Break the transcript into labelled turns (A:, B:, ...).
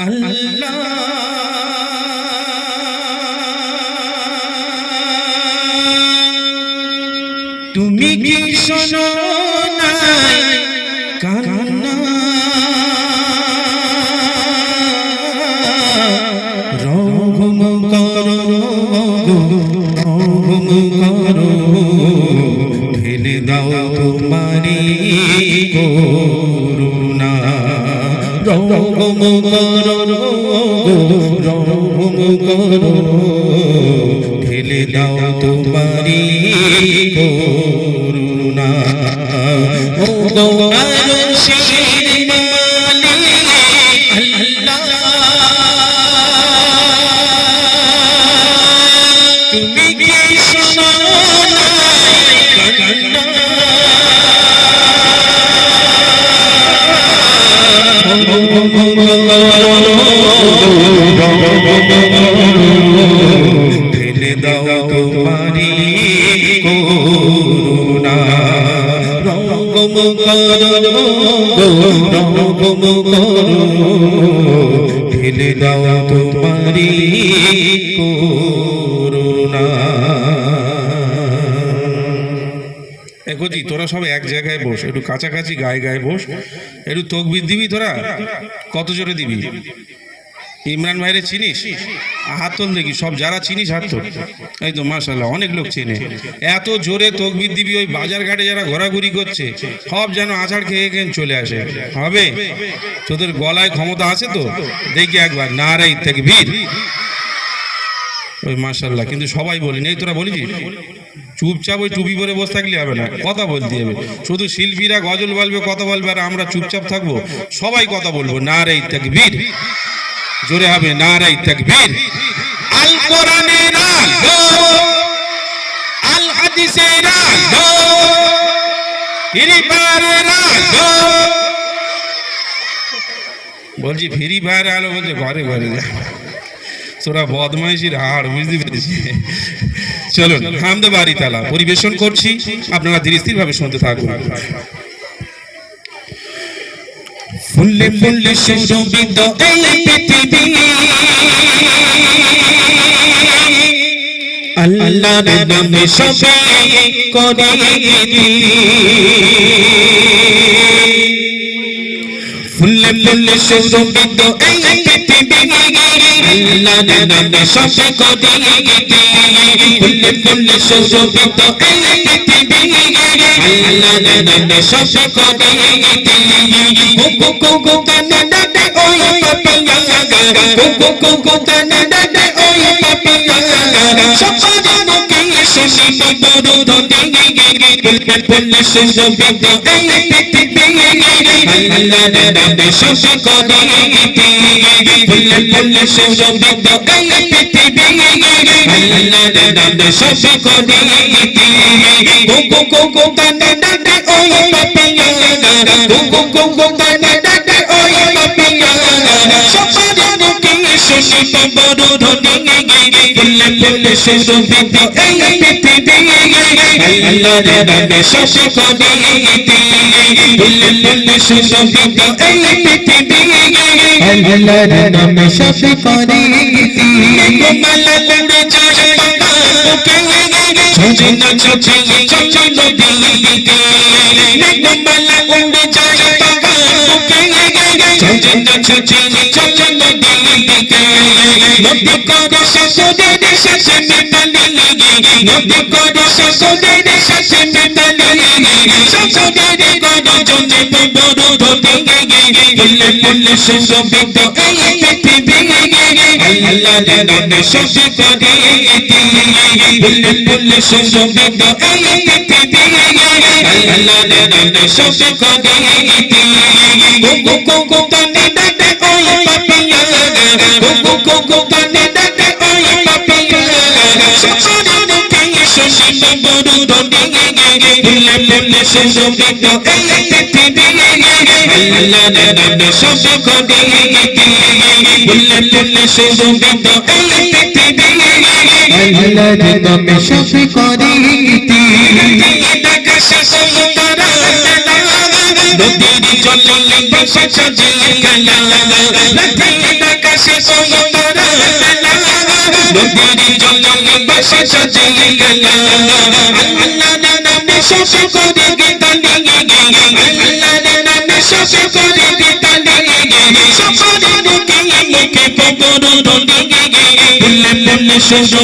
A: আল্লাহ তুমি কি শোনো নাই কান্না রহম করো রহম করো ঢেলে দাও তোমারি করুণা রহম করো রহম করো ঢেলে দাও তোমারি করুণা ও গো আরশের মালিক আল্লাহ তুমি কি শোনো নাই কান্না ঢেলে দাও তোমারি করুণা রহম করো রহম করো ঢেলে দাও তোমারি করুণা। এগোজি তোরা সব এক জায়গায় বস, একটু কাছাকাছি গায়ে গায়ে বস, একটু তকবির দিবি। তোরা কত জোরে দিবি? ইমরান ভাইরে চিনিস? হাত তোল দেখি, সব যারা চিনিস হাত তোল। এই তো মাশাআল্লাহ, অনেক লোক চেনে। এত জোরে তকবির দিবি, ওই বাজার ঘাটে যারা ঘোরাঘুরি করছে সব যেন আছাড় খেয়ে খেয়ে চলে আসে। হবে? তোদের গলায় ক্ষমতা আছে তো? দেখি একবার নারে তাকবীর। ওই মাশাআল্লাহ, কিন্তু সবাই বলিনি। এই তোরা বলিস? চুপচাপ ওই টুপি পরে বসে থাকলে হবে না, কথা বলতে হবে। শুধু শিল্পীরা গজল বলবে, কথা বলবে, আর আমরা চুপচাপ থাকবো? সবাই কথা বলবো। নারে তাকবীর, জোরে হবে নারে তাকবীর। আল কোরআনের আলো, আল হাদিসের আলো, ফ্রি ফায়ারের আলো। বলছি ফ্রি ফায়ার আলো বলছে ঘরে ঘরে তোরা বদমাইশির হাড়, বুঝতে পেরেছি। চলুন হামদে বাড়ি তালা পরিবেশন করছি, আপনারা ধীরে স্থির ভাবে শুনতে থাকুন। ফুলে ফুলে সুরভিত এই পৃথিবী, আল্লাহর নামে সবাই করে ফুলে ফুলে সুরভিত এই পৃথিবী, আল্লাহর নামে সবাই করে ফুলে ফুলে সুরভিত এই পৃথিবী, আল্লাহর নামে সবাই করে গো গো গো কানে ডাকে ওই পাপিয়া গো গো গো কানে ডাকে ওই পাপিয়া সবার মুখে শুনি বড় ধনী ফুলে ফুলে সুরভিত এই পৃথিবী, আল্লাহর নামে সবাই করে ফুলে ফুলে সুরভিত এই পৃথিবী, আল্লাহর নামে সবাই করে গো গো গো গো কানে ডাকে ওই পাপিয়া গো গো গো কানে ডাকে ওই পাপিয়া সবার মুখে শুনি বড় ধনী ফুলে ফুলে সুরভিত এই পৃথিবী, আল্লাহর নামে সবাই করে ফুলে ফুলে সুরভিত এই পৃথিবী, আল্লাহর নামে সবাই করে গোমালা উড়ে যায় বুকে ঝঞ্ঝনা ছুটে চলে নদীতে গোমালা উড়ে যায় বুকে ঝঞ্ঝনা ছুটে চলে নদীতে নদী করে সাগরের সাথে মেটালি নদী করে সাগরের সাথে মেটালি সাগরের করে জলে বড় ধনী ফুলে ফুলে সুরভিত এই পৃথিবী, আল্লাহর নামে সবাই করে ফুলে ফুলে সুরভিত এই পৃথিবী, আল্লাহর নামে সবাই করে গো গো গো কানে ডাকে ওই পাপিয়া গো গো গো কানে ডাকে ওই পাপিয়া সবার মুখে শুনি বড় ধনী ফুলে ফুলে সুরভিত এই পৃথিবী, আল্লাহর নামে সবাই করে ফুলে ফুলে সুরভিত এই পৃথিবী, আল্লাহর নামে সবাই করে
B: জলে বাসা সাজিয়ে গেলা রাতের আকাশে ওই তারা মেলা নদীর জলে বাসা সাজিয়ে গেলা আল্লাহর নামে সব করে গীতালি আল্লাহর নামে সব করে গীতালি সবার মুখে মুখে কবর রলি বলে বলে শুরু